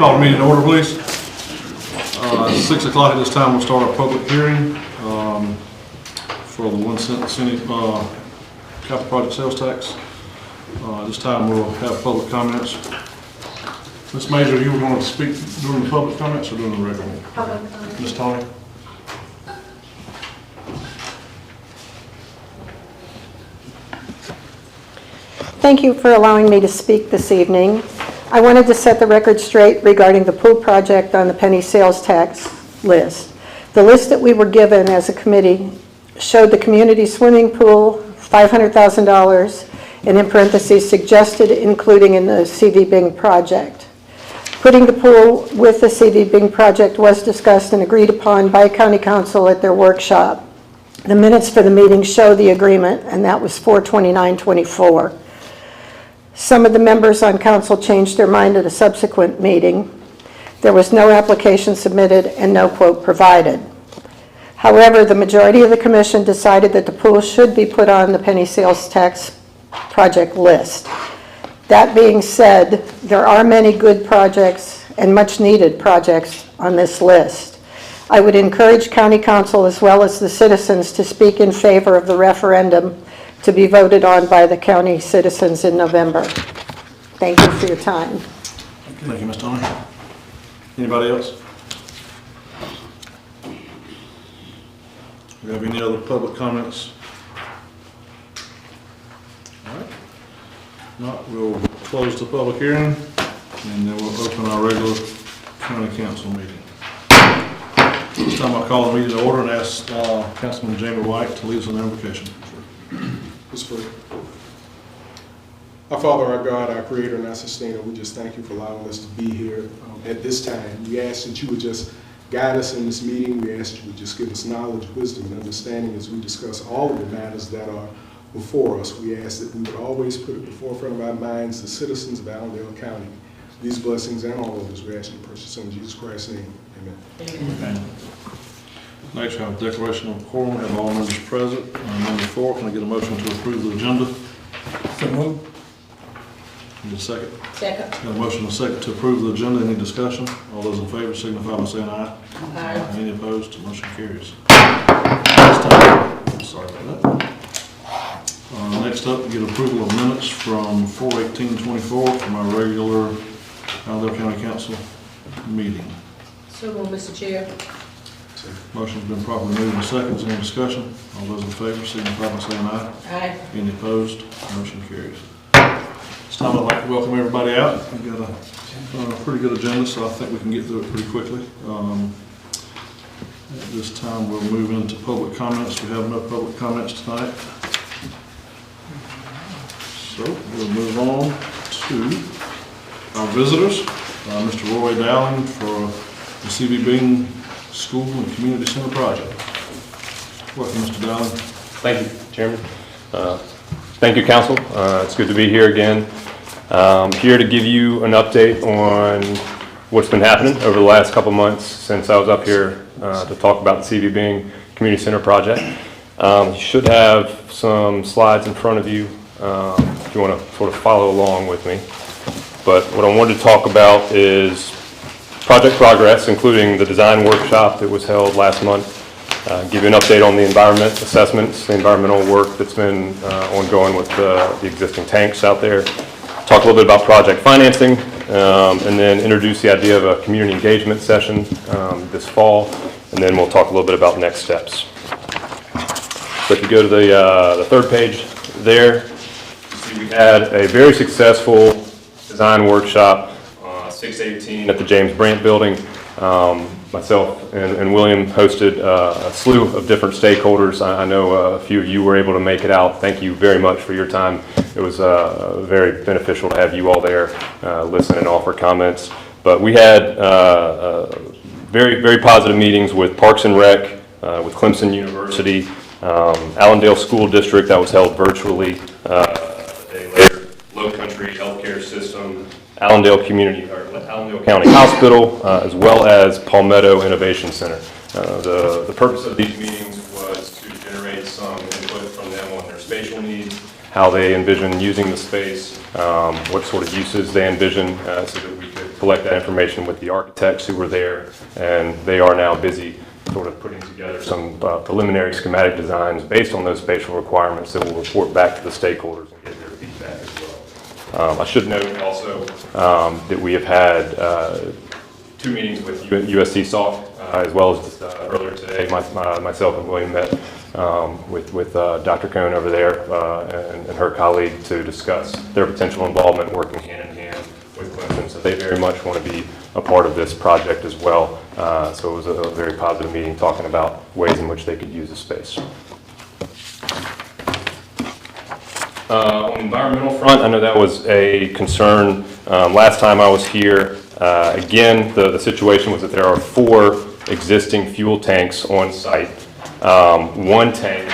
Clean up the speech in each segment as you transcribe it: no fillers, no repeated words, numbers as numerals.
Call the meeting to order, please. 6 o'clock at this time, we'll start our public hearing for the 1 cent capital project sales tax. This time we'll have public comments. Ms. Major, you were going to speak during the public comments or during the regular one? Public comments. Ms. Tony? Thank you for allowing me to speak this evening. I wanted to set the record straight regarding the pool project on the penny sales tax list. The list that we were given as a committee showed the community swimming pool, $500,000, and in parentheses, suggested including in the CV Bing project. Putting the pool with the CV Bing project was discussed and agreed upon by County Council at their workshop. The minutes for the meeting show the agreement, and that was 4/29/24. Some of the members on council changed their mind at a subsequent meeting. There was no application submitted and no quote provided. However, the majority of the commission decided that the pool should be put on the penny sales tax project list. That being said, there are many good projects and much needed projects on this list. I would encourage County Council as well as the citizens to speak in favor of the referendum to be voted on by the county citizens in November. Thank you for your time. Thank you, Ms. Tony. Anybody else? Do we have any other public comments? All right. If not, we'll close the public hearing and then we'll open our regular county council meeting. This time I'll call the meeting to order and ask Councilman Jamie White to lead us in the invocation. Let's pray. Our Father, our God, our Creator and our Sustainer, we just thank you for allowing us to be here at this time. We ask that you would just guide us in this meeting. We ask that you would just give us knowledge, wisdom, and understanding as we discuss all of the matters that are before us. We ask that we would always put at the forefront of our minds the citizens of Allendale County. These blessings and all others we ask in the precious Son of Jesus Christ's name. Amen. Amen. Next, we have a declaration of quorum. We have all members present. Number 4, can I get a motion to approve the agenda? So moved. Need a second? Second. Got a motion and a second to approve the agenda. Any discussion? All those in favor signify by saying aye. Aye. Any opposed? Motion carries. Next up, sorry about that. Next up, we get approval of minutes from 4/18/24 from our regular Allendale County Council meeting. So moved, Mr. Chair. Motion's been properly moved and seconded. Any discussion? All those in favor signify by saying aye. Aye. Any opposed? Motion carries. This time I'd like to welcome everybody out. We've got a pretty good agenda, so I think we can get through it pretty quickly. At this time, we'll move into public comments. We have no public comments tonight. So we'll move on to our visitors. Mr. Roy Dowling for the CV Bing School and Community Center project. Welcome, Mr. Dowling. Thank you, Chairman. Thank you, Council. It's good to be here again. Here to give you an update on what's been happening over the last couple months since I was up here to talk about the CV Bing Community Center project. You should have some slides in front of you if you want to sort of follow along with me. But what I wanted to talk about is project progress, including the design workshop that was held last month. Give you an update on the environment assessments, the environmental work that's been ongoing with the existing tanks out there. Talk a little bit about project financing, and then introduce the idea of a community engagement session this fall, and then we'll talk a little bit about next steps. So if you go to the third page there, we had a very successful design workshop 6/18 at the James Brandt building. Myself and William hosted a slew of different stakeholders. I know a few of you were able to make it out. Thank you very much for your time. It was very beneficial to have you all there listen and offer comments. But we had very, very positive meetings with Parks and Rec, with Clemson University, Allendale School District that was held virtually, Low Country Healthcare System, Allendale County Hospital, as well as Palmetto Innovation Center. The purpose of these meetings was to generate some input from them on their spatial needs, how they envision using the space, what sort of uses they envision, so that we could collect that information with the architects who were there, and they are now busy sort of putting together some preliminary schematic designs based on those spatial requirements that will report back to the stakeholders and get their feedback as well. I should note also that we have had 2 meetings with USC Soft, as well as earlier today, myself and William met with Dr. Cohn over there and her colleague to discuss their potential involvement working hand in hand with Clemson. So they very much want to be a part of this project as well. So it was a very positive meeting talking about ways in which they could use the space. On the environmental front, I know that was a concern last time I was here. Again, the situation was that there are 4 existing fuel tanks on site. 1 tank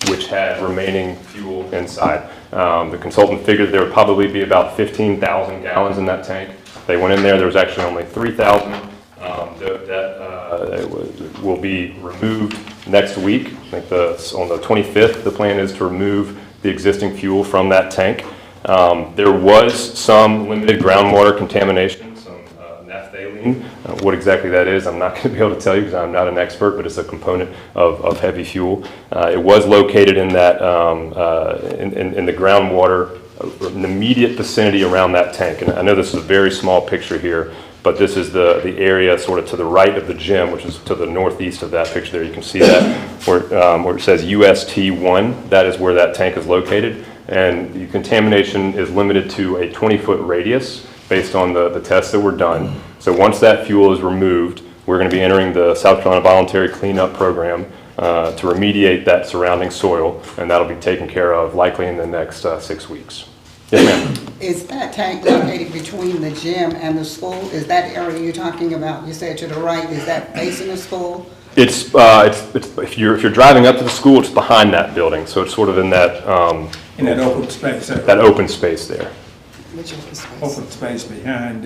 which had remaining fuel inside. The consultant figured there would probably be about 15,000 gallons in that tank. They went in there was actually only 3,000. That will be removed next week. I think on the 25th, the plan is to remove the existing fuel from that tank. There was some limited groundwater contamination, some naphthalene. What exactly that is, I'm not going to be able to tell you because I'm not an expert, but it's a component of heavy fuel. It was located in that in the groundwater in the immediate vicinity around that tank. And I know this is a very small picture here, but this is the area sort of to the right of the gym, which is to the northeast of that picture there. You can see that where it says UST1, that is where that tank is located. And the contamination is limited to a 20-foot radius based on the tests that were done. So once that fuel is removed, we're going to be entering the South Carolina Voluntary Cleanup Program to remediate that surrounding soil, and that'll be taken care of likely in the next 6 weeks. Yes, ma'am. Is that tank located between the gym and the school? Is that area you're talking about? You said to the right. Is that facing the school? It's if you're driving up to the school, it's behind that building, so it's sort of in that open space there. that open space there. Which is the space? Open space behind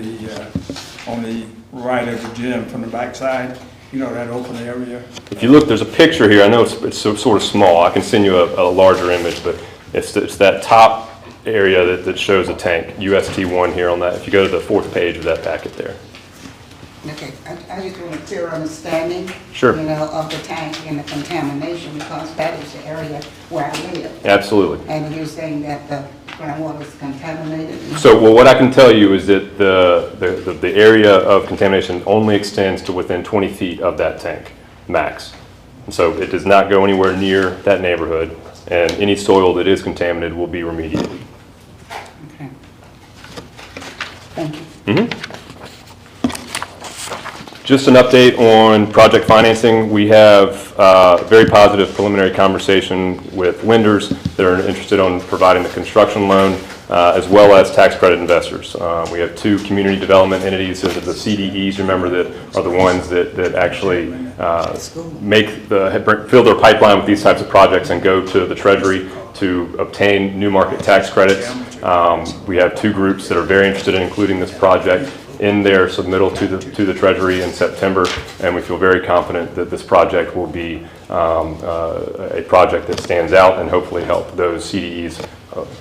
on the right of the gym from the backside. You know, that open area. If you look, there's a picture here. I know it's sort of small. I can send you a larger image, but it's that top area that shows a tank, UST1 here on that. If you go to the 4th page of that packet there. Okay, I just want a clear understanding, Sure. of the tank and the contamination, because that is the area where I live. Absolutely. And you're saying that the groundwater is contaminated? So, well, what I can tell you is that the area of contamination only extends to within 20 feet of that tank, max. And so it does not go anywhere near that neighborhood, and any soil that is contaminated will be remediated. Okay. Thank you. Mm-hmm. Just an update on project financing. We have a very positive preliminary conversation with lenders that are interested in providing the construction loan, as well as tax credit investors. We have 2 community development entities, so the CDEs, remember, that are the ones that actually fill their pipeline with these types of projects and go to the Treasury to obtain new market tax credits. We have 2 groups that are very interested in including this project in their submittal to the Treasury in September, and we feel very confident that this project will be a project that stands out and hopefully help those CDEs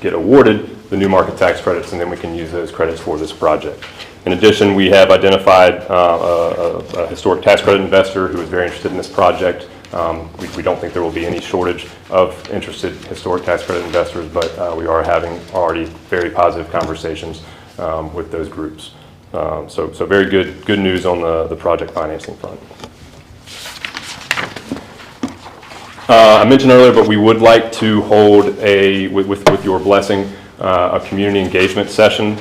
get awarded the new market tax credits, and then we can use those credits for this project. In addition, we have identified a historic tax credit investor who is very interested in this project. We don't think there will be any shortage of interested historic tax credit investors, but we are having already very positive conversations with those groups. So very good news on the project financing front. I mentioned earlier, but we would like to hold with your blessing, a community engagement session.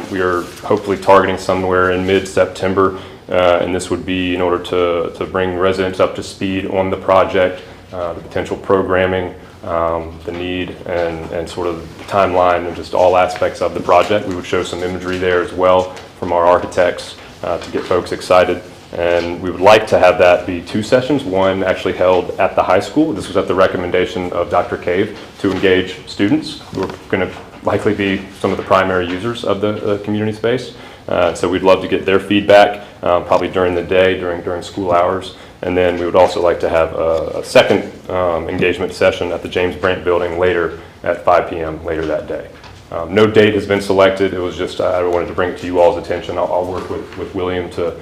We are hopefully targeting somewhere in mid-September, and this would be in order to bring residents up to speed on the project, the potential programming, the need, and sort of the timeline and just all aspects of the project. We would show some imagery there as well from our architects to get folks excited. And we would like to have that be 2 sessions, one actually held at the high school. This was at the recommendation of Dr. Cave to engage students who are going to likely be some of the primary users of the community space. So we'd love to get their feedback, probably during the day, during school hours. And then we would also like to have a second engagement session at the James Brandt building later at 5 p.m. later that day. No date has been selected. It was just I wanted to bring it to you all's attention. I'll work with William to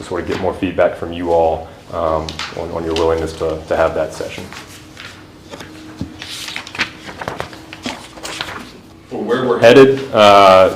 sort of get more feedback from you all on your willingness to have that session. For where we're headed,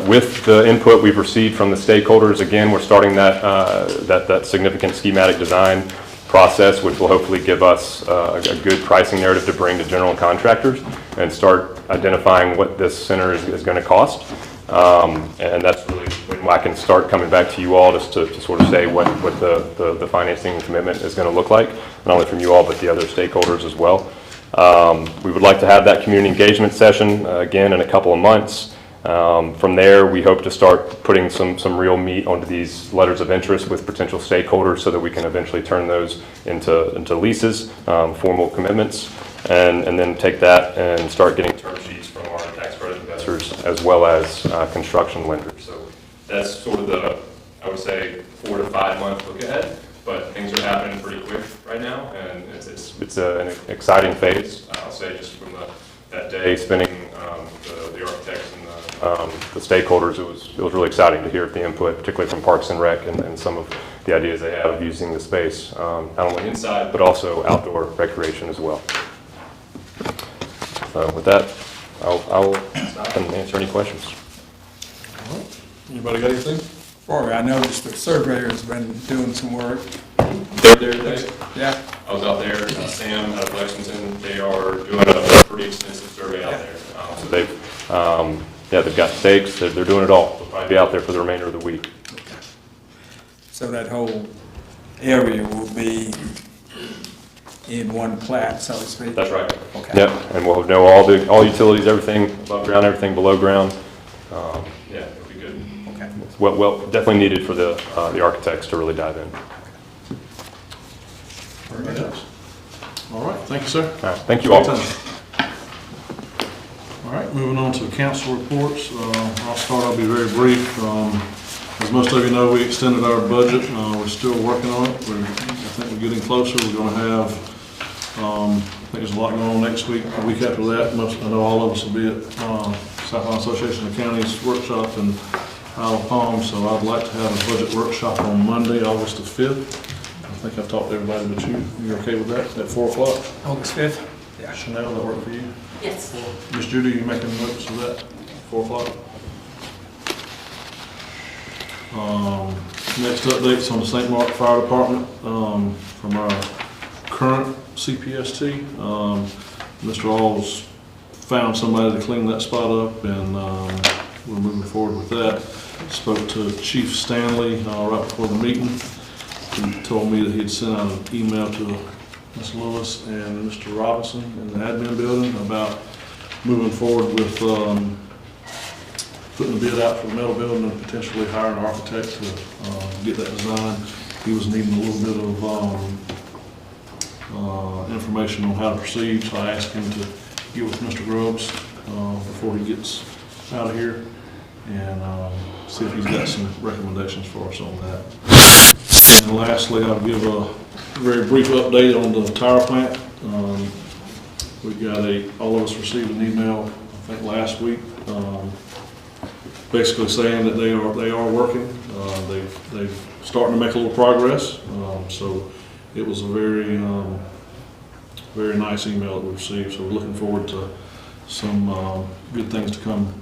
with the input we've received from the stakeholders, again, we're starting that significant schematic design process, which will hopefully give us a good pricing narrative to bring to general contractors and start identifying what this center is going to cost. And that's really when I can start coming back to you all just to sort of say what the financing commitment is going to look like, not only from you all, but the other stakeholders as well. We would like to have that community engagement session again in a couple of months. From there, we hope to start putting some real meat onto these letters of interest with potential stakeholders so that we can eventually turn those into leases, formal commitments, and then take that and start getting term sheets from our tax credit investors as well as construction lenders. So that's sort of the, I would say, 4 to 5 month look ahead, but things are happening pretty quick right now, and it's an exciting phase. I'll say just from that day spending the architects and the stakeholders, it was really exciting to hear the input, particularly from Parks and Rec and some of the ideas they have of using the space, not only inside, but also outdoor recreation as well. So with that, I'll stop and answer any questions. All right. Anybody got anything? Rory, I noticed the surveyor's been doing some work. They're there today. Yeah, I was out there, Sam out of Lexington, they are doing a pretty extensive survey out there. So they've got stakes, they're doing it all. They'll probably be out there for the remainder of the week. so that whole area will be in one plat, so to speak? That's right. Okay. Yep, and we'll know all utilities, everything above ground, everything below ground. Yeah, it'll be good. Okay. It's well, definitely needed for the architects to really dive in. Very good. All right, thank you, sir. All right, thank you all. All right, moving on to council reports. I'll start, I'll be very brief. As most of you know, we extended our budget. We're still working on it. I think we're getting closer. We're going to have, I think there's a lot going on next week. A week after that, I know all of us will be at South Carolina Association of Counties workshop in Isle of Palm, so I'd like to have a budget workshop on Monday, August the 5th. I think I've talked to everybody but you. You're okay with that, at 4 o'clock? August 5th? Yeah. Chanel, that work for you? Yes. Miss Judy, you making notes of that, 4 o'clock? Next updates on the St. Mark Fire Department from our current CPST. Mr. Alls found somebody to clean that spot up, and we're moving forward with that. Spoke to Chief Stanley right before the meeting. He told me that he'd sent out an email to Ms. Lewis and Mr. Robinson in the admin building about moving forward with putting the bid out for the metal building and potentially hiring an architect to get that design. He was needing a little bit of information on how to proceed, so I asked him to get with Mr. Grubbs before he gets out of here and see if he's got some recommendations for us on that. And lastly, I'll give a very brief update on the tire plant. We got all of us received an email, I think last week, basically saying that they are working. They've starting to make a little progress. So it was a very very nice email that we received. So we're looking forward to some good things to come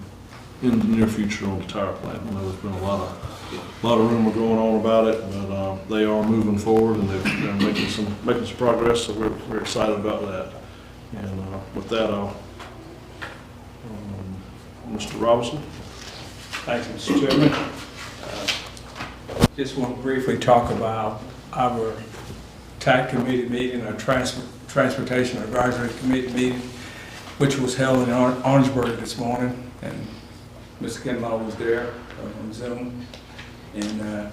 in the near future on the tire plant. I know there's been a lot of rumor going on about it, but they are moving forward and they're making some progress. So we're excited about that. And with that, I'll Mr. Robinson. Thank you, Mr. Chairman. Just want to briefly talk about our TAC committee meeting, our Transportation Advisory Committee meeting, which was held in Orangeburg this morning, and Mr. Kinlaw was there on Zoom. And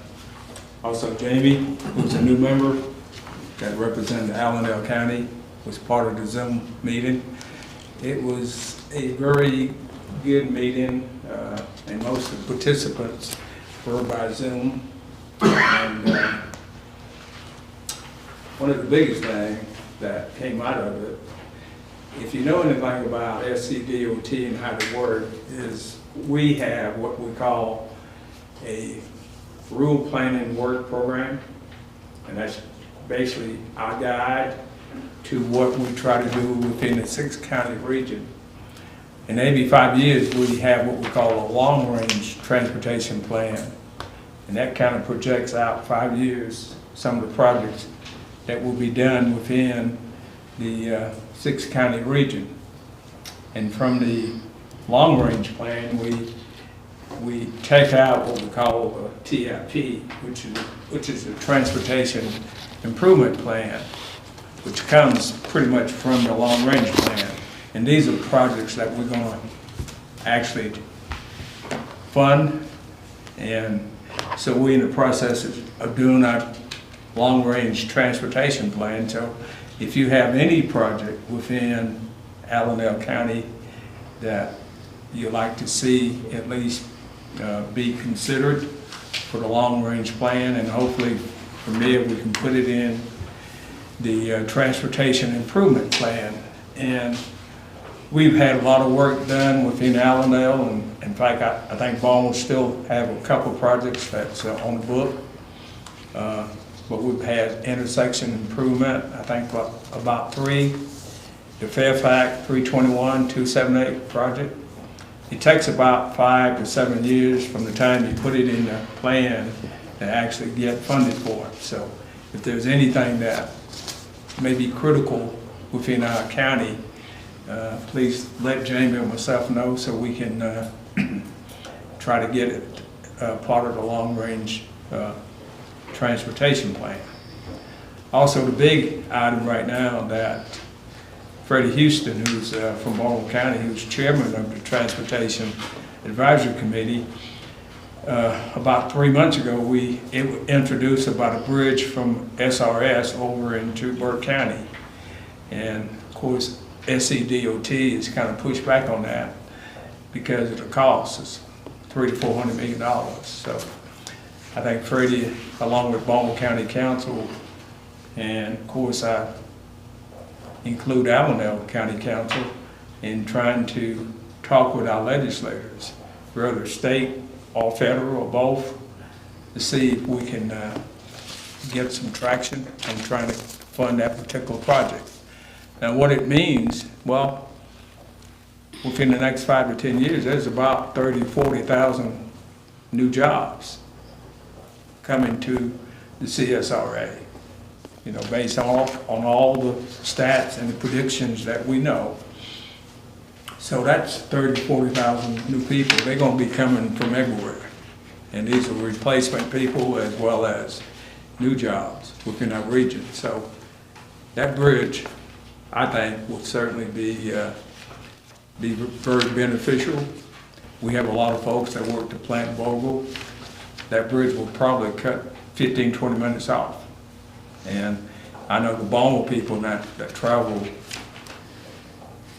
also Jamie, who's a new member that represented Allendale County, was part of the Zoom meeting. It was a very good meeting, and most of the participants were by Zoom. And one of the biggest things that came out of it if you know anything about SCDOT and how they work, is we have what we call a rural planning work program, and that's basically our guide to what we try to do within the 6-county region. In every 5 years, we have what we call a long-range transportation plan, and that kind of projects out 5 years some of the projects that will be done within the 6-county region. And from the long-range plan, we take out what we call a TIP, which is a transportation improvement plan, which comes pretty much from the long-range plan. And these are projects that we're gonna actually fund. And so we're in the process of doing our long-range transportation plan. So if you have any project within Allendale County that you'd like to see at least be considered for the long-range plan, and hopefully from there we can put it in the transportation improvement plan. And we've had a lot of work done within Allendale, and in fact I think Ball will still have a couple of projects that's on the book. But we've had intersection improvement, I think about 3. The Fairfax 321, 278 project. It takes about 5 to 7 years from the time you put it in the plan to actually get funded for it. So if there's anything that may be critical within our county, please let Jamie or myself know so we can try to get it part of the long-range transportation plan. Also, the big item right now that Freddie Houston, who's from Baltimore County, who's chairman of the Transportation Advisory Committee, about 3 months ago, we introduced about a bridge from SRS over into Burke County. And of course, SCDOT has kind of pushed back on that because of the cost. It's $300 to $400 million. So I think Freddie, along with Baltimore County Council, and of course I include Allendale County Council in trying to talk with our legislators, whether state or federal or both, to see if we can get some traction on trying to fund that particular project. Now what it means, well, within the next 5 to 10 years, there's about 30,000 to 40,000 new jobs coming to the CSRA, you know, based on all the stats and the predictions that we know. So that's 30,000 to 40,000 new people. They're going to be coming from everywhere. And these are replacement people as well as new jobs within our region. So that bridge, I think, will certainly be very beneficial. We have a lot of folks that work to Plant Vogel. That bridge will probably cut 15, 20 minutes off. And I know the Baltimore people that travel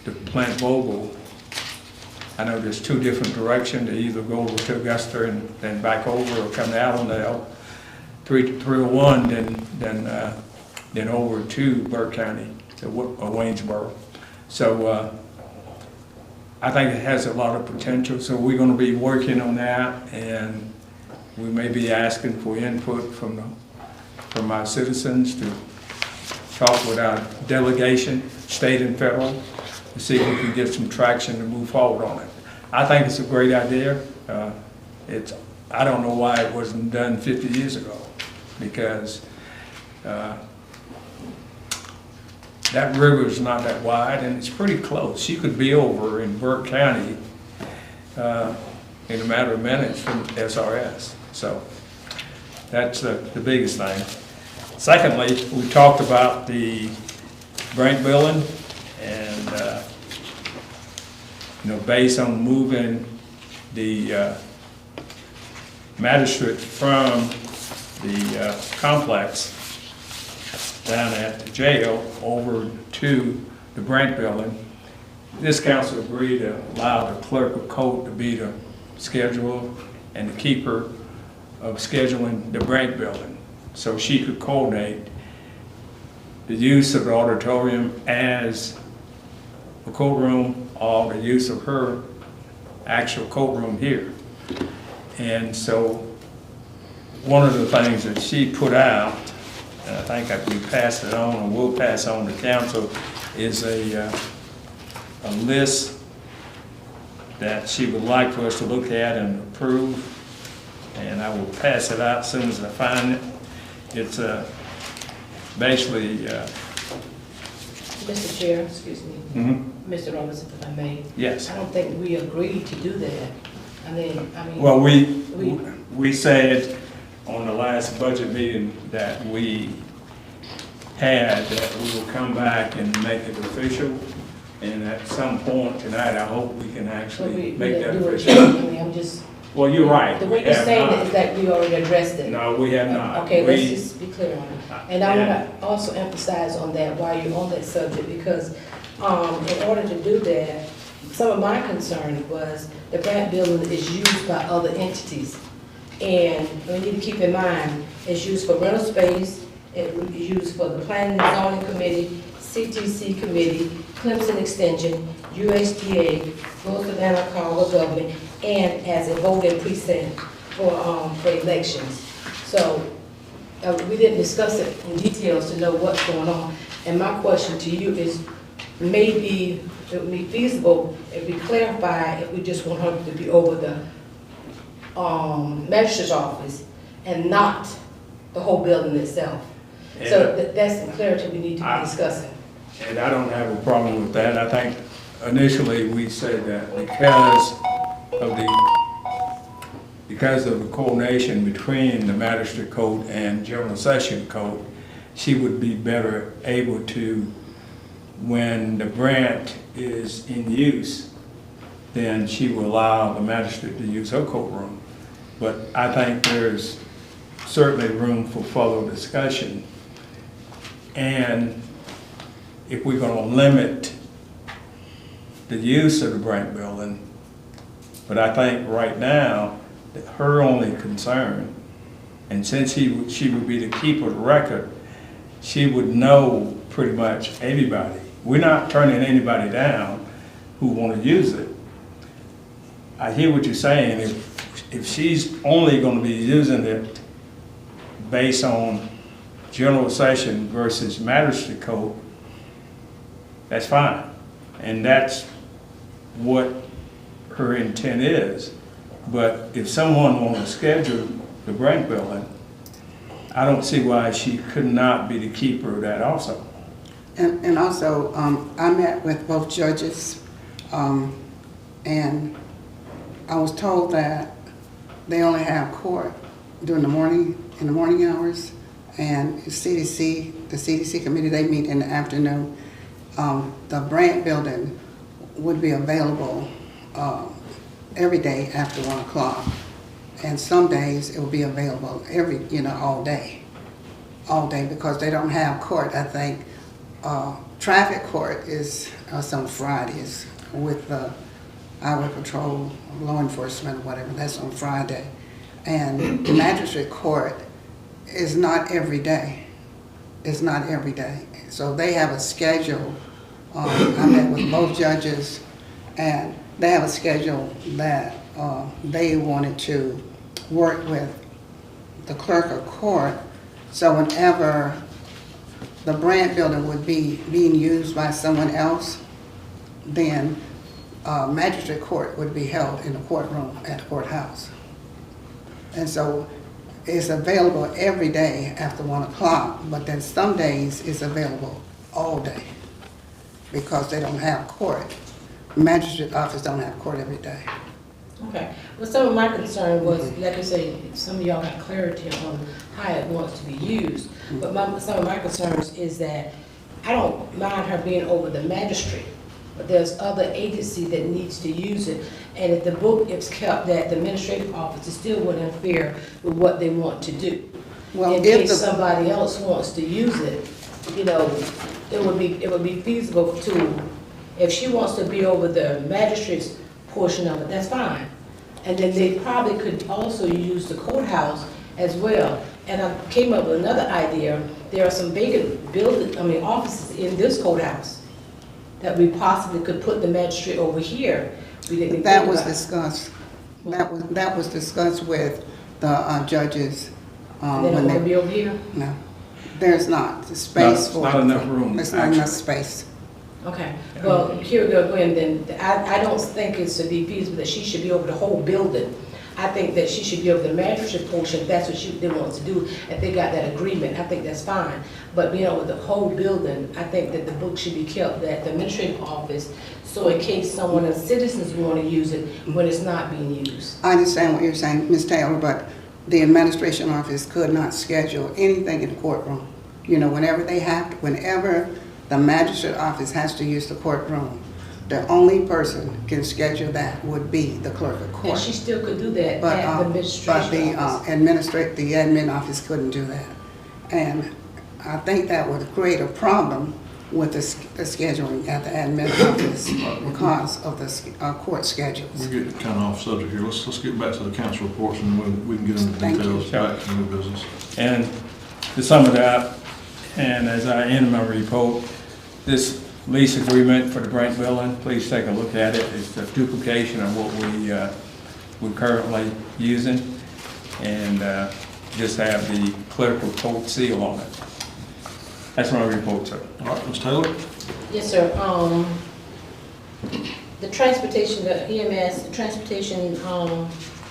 to Plant Vogel, I know there's 2 different directions. They either go over to Augusta and then back over, or come to Allendale, 301, then over to Burke County, to Waynesboro. So I think it has a lot of potential. So we're going to be working on that, and we may be asking for input from our citizens to talk with our delegation, state and federal, to see if we can get some traction to move forward on it. I think it's a great idea. I don't know why it wasn't done 50 years ago, because that river is not that wide and it's pretty close. You could be over in Burke County in a matter of minutes from SRS. So that's the biggest thing. Secondly, we talked about the Brent building, and based on moving the magistrate from the complex down at the jail over to the Brent building, this council agreed to allow the clerk of court to be the scheduler and the keeper of scheduling the Brent building, so she could coordinate the use of the auditorium as a courtroom or the use of her actual courtroom here. And so one of the things that she put out, and I think that we passed it on or will pass on to council, is a list that she would like for us to look at and approve. And I will pass it out as soon as I find it. It's basically, Mr. Chair, excuse me, Mr. Robinson, if I may. yes. I don't think we agreed to do that. I mean. Well, we said on the last budget meeting that we had, that we will come back and make it official. And at some point tonight, I hope we can actually make that official. I mean, I'm just. Well, you're right. The way you're saying it is that we already addressed it. No, we have not. Okay, let's We- just be clear on it. And I want to also emphasize on that while you're on that subject, because in order to do that, some of my concern was the Grant building is used by other entities. And we need to keep in mind, it's used for rental space, it's used for the Planning and Zoning Committee, CTC Committee, Clemson Extension, USDA, North Atlanta Call Government, and as a voting precinct for elections. So we didn't discuss it in details to know what's going on. And my question to you is, maybe it would be feasible if we clarify if we just want her to be over the magistrate's office and not the whole building itself. So that's the clarity we need to be discussing. And I don't have a problem with that. I think initially we said that because of the coordination between the magistrate court and general session court, she would be better able to, when the grant is in use, then she will allow the magistrate to use her courtroom. But I think there's certainly room for further discussion. And if we're going to limit the use of the Grant building, but I think right now, that her only concern, and since she would be the keeper of the record, she would know pretty much everybody. We're not turning anybody down who want to use it. I hear what you're saying. If she's only going to be using it based on general session versus magistrate court, that's fine. And that's what her intent is. But if someone wants to schedule the Grant building, I don't see why she could not be the keeper of that also. And also, I met with both judges, and I was told that they only have court during the morning, in the morning hours, and the CDC committee, they meet in the afternoon. The Brandt building would be available every day after 1 o'clock, and some days it will be available all day, because they don't have court. I think traffic court is on Fridays with the highway patrol, law enforcement, whatever. That's on Friday, and the magistrate court is not every day. It's not every day. So they have a schedule. I met with both judges, and they have a schedule that they wanted to work with the clerk of court. So whenever the Brandt building would be being used by someone else, then magistrate court would be held in the courtroom at the courthouse. And so it's available every day after 1 o'clock, but then some days it's available all day because they don't have court. Magistrate office don't have court every day. Okay. Well, some of my concern was, like I say, some of y'all got clarity on how it wants to be used. But some of my concerns is that I don't mind her being over the magistrate, but there's other agency that needs to use it. And if the book is kept, that the administrative office still would interfere with what they want to do. Well, in case somebody else wants to use it, it would be feasible to, if she wants to be over the magistrate's portion of it, that's fine. And then they probably could also use the courthouse as well. And I came up with another idea. There are some vacant offices in this courthouse. that we possibly could put the magistrate over here. We didn't That think was about it. discussed, that was discussed with the judges. They don't when want to they- be over here? No, there's not the space It's for. not enough room, There's not enough actually. space. Okay, well, here we go again, then, I don't think it's to be feasible that she should be over the whole building. I think that she should be over the magistrate portion, if that's what they want to do, if they got that agreement, I think that's fine. But being over the whole building, I think that the book should be kept at the administrative office, so in case someone, the citizens want to use it when it's not being used. I understand what you're saying, Ms. Taylor, but the administration office could not schedule anything in the courtroom. You know, whenever the magistrate office has to use the courtroom, the only person can schedule that would be the clerk of And court. she still could do that But, at the but administration office. the admin office couldn't do that. And I think that would create a problem with the scheduling at the admin office because of the court schedules. We're getting kind of off subject here. Let's get back to the council reports and we can get into the Thank you. details, back to new business. And to sum it up, and as I end my report, this lease agreement for the Brent building, please take a look at it. It's a duplication of what we're currently using, and just have the clerical court seal on it. That's my report, sir. All right, Ms. Taylor? Yes, sir. The transportation, the EMS, the transportation,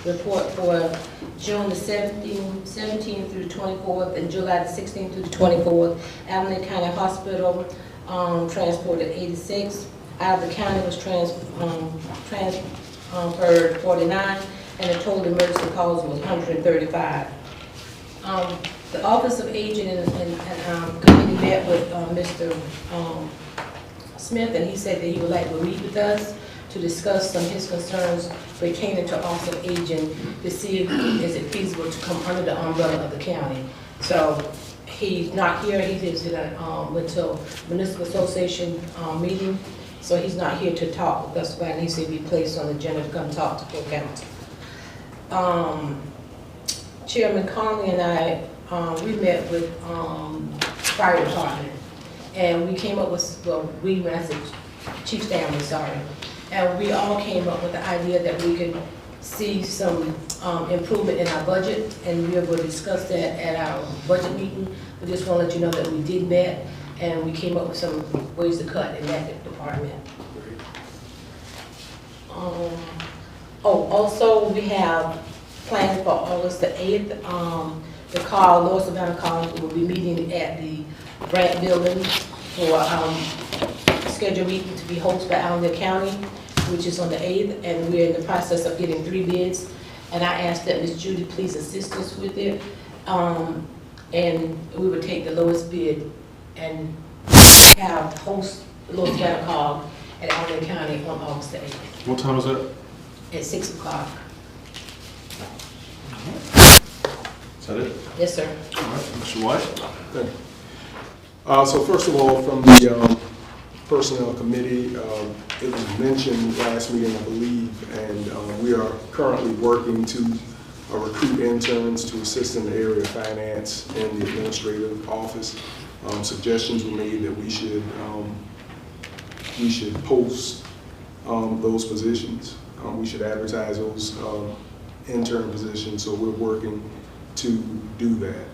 report for June the 17th through the 24th and July the 16th through the 24th. Allendale County Hospital, transported 86. Out of the county was transferred 49, and the total emergency calls was 135. The Office of Aging and committee met with Mr. Smith, and he said that he would like to meet with us to discuss some of his concerns pertaining to Office of Aging, to see if is it feasible to come under the umbrella of the county. So he's not here. He just went to a municipal association meeting, so he's not here to talk with us about it. He said be placed on the agenda to come talk to full council. Chairman Conley and I, we met with fire department, and we came up with, well, when I said Chief Stanley, sorry, and we all came up with the idea that we could see some improvement in our budget, and we will discuss that at our budget meeting. We just want to let you know that we did that, and we came up with some ways to cut in that department. Also, we have planned for August the 8th, the Lower Savannah College will be meeting at the Brant Building for scheduled meeting to be hosted by Allendale County, which is on the 8th, and we're in the process of getting 3 bids. And I asked that Ms. Judy please assist us with it, and we would take the lowest bid and have host the Lower Savannah College at Allendale County on August the 8th What time is that? at 6 o'clock. Is that it? Yes, sir. All right, Mr. White? Thank you. So first of all, from the Personnel Committee, it was mentioned last meeting, I believe, and we are currently working to recruit interns to assist in the area of finance in the administrative office. Suggestions were made that we should post those positions. We should advertise those intern positions, so we're working to do that.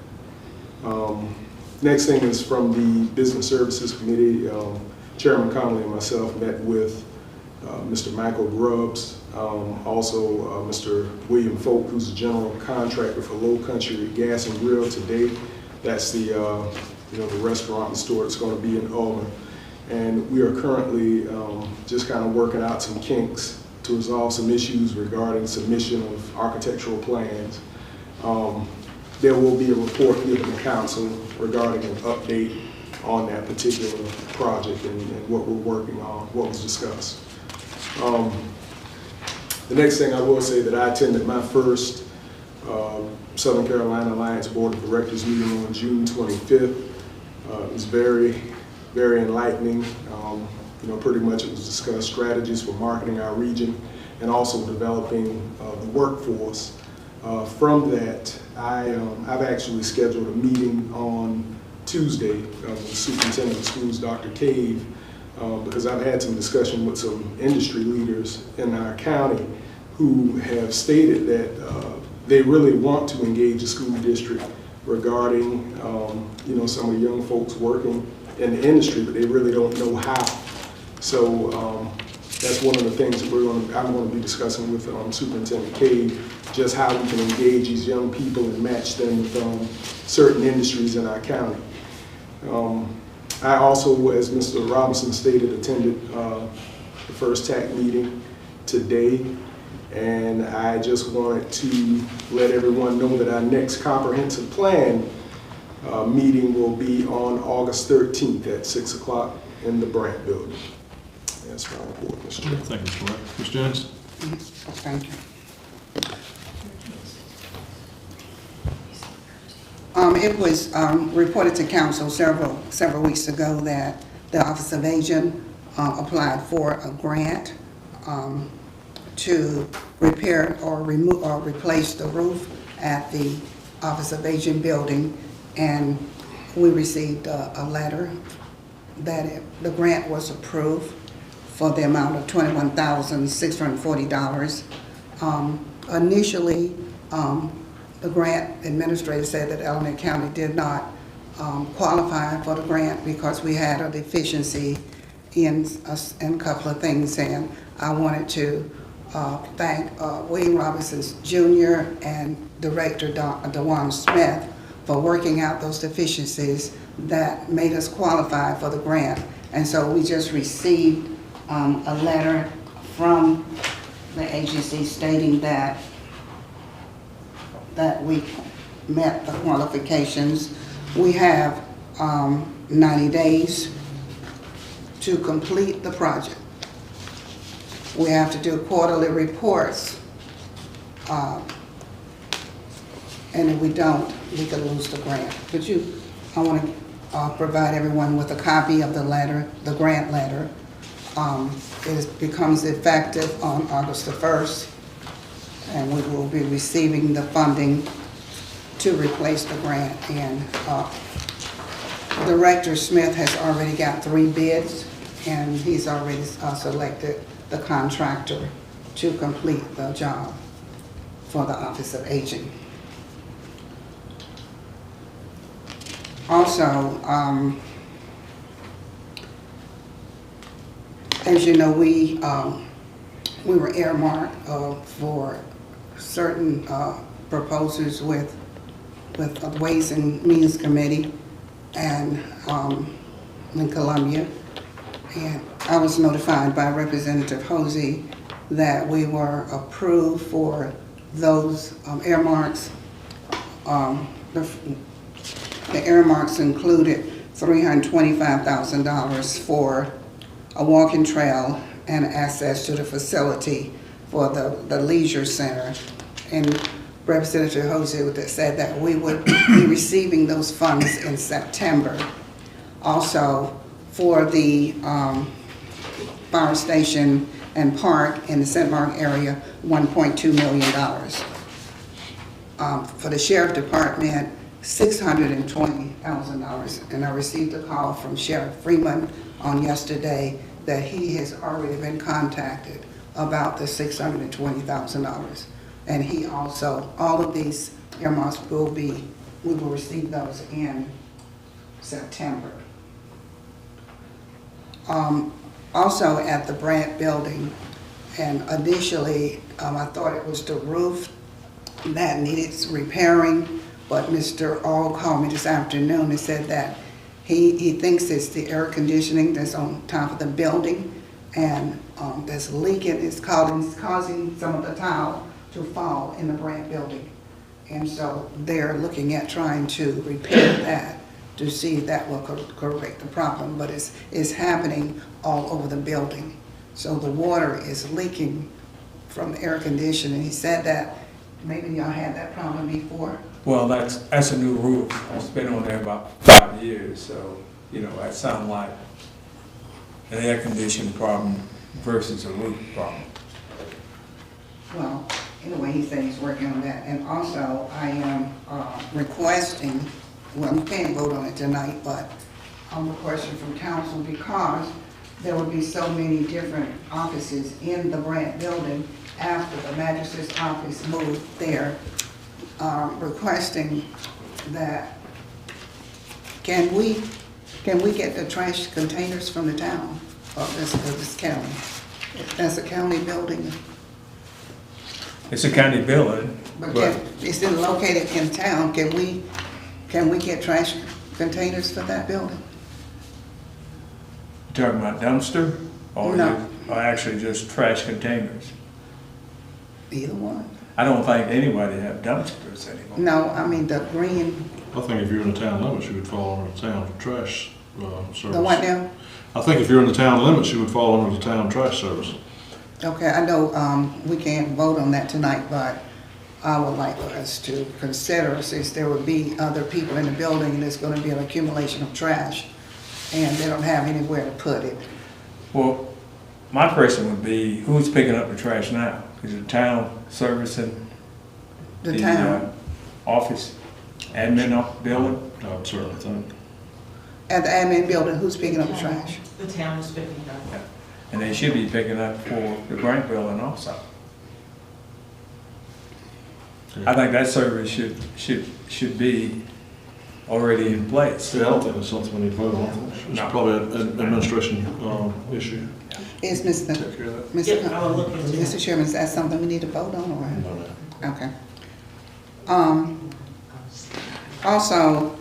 Next thing is from the Business Services Committee. Chairman Connolly and myself met with Mr. Michael Grubbs, also Mr. William Folk, who's a general contractor for Low Country Gas and Grill today. That's the the restaurant and store that's going to be in Ulmer. And we are currently just kind of working out some kinks to resolve some issues regarding submission of architectural plans. There will be a report given to council regarding an update on that particular project and what we're working on, what was discussed. The next thing I will say that I attended my first Southern Carolina Alliance Board of Directors meeting on June 25th. It was very, very enlightening. Pretty much it was discussed strategies for marketing our region and also developing the workforce. From that, I've actually scheduled a meeting on Tuesday with the Superintendent of Schools, Dr. Cave, because I've had some discussion with some industry leaders in our county who have stated that they really want to engage the school district regarding, you know, some of the young folks working in the industry, but they really don't know how. So that's one of the things that I'm going to be discussing with Superintendent Cave, just how we can engage these young people and match them with certain industries in our county. I also, as Mr. Robinson stated, attended the first TAC meeting today, and I just wanted to let everyone know that our next comprehensive plan meeting will be on August 13th at 6 o'clock in the Brandt building. That's my report, Mr. Chairman. Thank you, Mr. White. Ms. Jones? Thank you. It was reported to council several weeks ago that the Office of Aging applied for a grant to repair or remove or replace the roof at the Office of Aging building, and we received a letter that the grant was approved for the amount of $21,640. Initially, the grant administrator said that Allendale County did not qualify for the grant because we had a deficiency in a couple of things, and I wanted to thank William Robinson Jr. and Director DeJuan Smith for working out those deficiencies that made us qualify for the grant. And so we just received a letter from the agency stating that we met the qualifications. We have 90 days to complete the project. We have to do quarterly reports, and if we don't, we could lose the grant. But I want to provide everyone with a copy of the letter, the grant letter. It becomes effective on August the 1st, and we will be receiving the funding to replace the grant. And Director Smith has already got 3 bids, and he's already selected the contractor to complete the job for the Office of Aging. Also, as you know, we were earmarked for certain proposals with the Ways and Means Committee and in Columbia. And I was notified by Representative Hosey that we were approved for those earmarks. The earmarks included $325,000 for a walking trail and access to the facility for the leisure center. And Representative Hosey said that we would be receiving those funds in September. Also, for the fire station and park in the St. Mark area, $1.2 million. For the Sheriff Department, $620,000. And I received a call from Sheriff Freeman on yesterday that he has already been contacted about the $620,000. And he also, all of these earmarks we will receive those in September. Also at the Brandt building, and initially I thought it was the roof that needed repairing, but Mr. All called me this afternoon and said that he thinks it's the air conditioning that's on top of the building, and that's leaking. It's causing some of the tile to fall in the Brandt building. And so they're looking at trying to repair that to see if that will correct the problem, but it's happening all over the building. So the water is leaking from the air conditioning. He said that maybe y'all had that problem before. Well, that's a new roof. It's been on there about 5 years, so, you know, that sounds like an air conditioning problem versus a roof problem. Well, anyway, he said he's working on that. And also, I am requesting, well, we can't vote on it tonight, but I'm requesting from council because there would be so many different offices in the Brandt building after the magistrate's office moved there, requesting that, can we get the trash containers from the town of this county? That's a county building, It's a county building, but but it's still located in town. Can we get trash containers for that building? you're talking about dumpster? No. Or actually just trash containers? Either one. I don't think anybody have dumpsters anymore. No, I mean the green, I think if you're in the town limits, you would fall under the town trash service. the what now? I think if you're in the town limits, you would fall under the town trash service. Okay, I know we can't vote on that tonight, but I would like us to consider, since there would be other people in the building and there's gonna be an accumulation of trash, and they don't have anywhere to put it. Well, my question would be, who's picking up the trash now? Is it town servicing The town, office, admin building? I would certainly think. at the admin building, who's picking up the trash? The town is picking it up. And they should be picking up for the Grant building also. I think that service should be already in place. Yeah, I don't think that's something we need to vote on. It's No. probably an administration issue. Is Mr. Take care of Yep, I will look into that. Mr. Chairman, is that something we need to vote on, or? that. Okay. Also,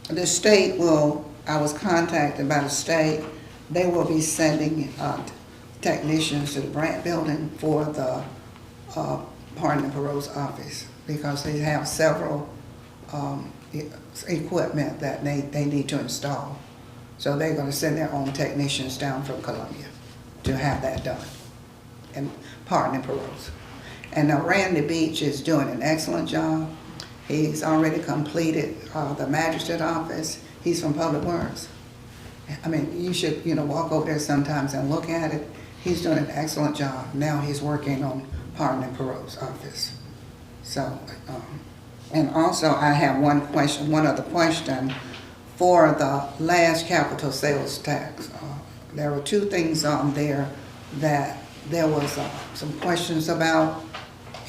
the state I was contacted by the state, they will be sending technicians to the Brandt building for the pardon and parole's office, because they have several equipment that they need to install. So they're gonna send their own technicians down from Columbia to have that done, and pardon and parole's. And now Randy Beach is doing an excellent job. He's already completed the magistrate office. He's from Public Works. I mean, you should, walk over there sometimes and look at it. He's doing an excellent job. Now he's working on pardon and parole's office. So, and also I have one other question. For the last capital sales tax, there were two things on there that there was some questions about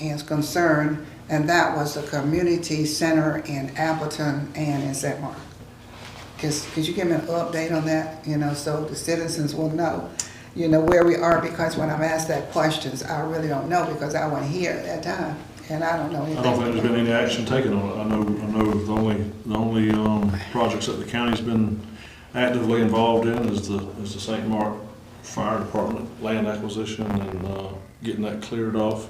and concern, and that was the community center in Appleton and in St. Mark. Could you give me an update on that, so the citizens will know, where we are, because when I'm asked that questions, I really don't know, because I wasn't here at that time, and I don't know anything. I don't think there's been any action taken on it. I know the only projects that the county's been actively involved in is the St. Mark Fire Department land acquisition and getting that cleared off.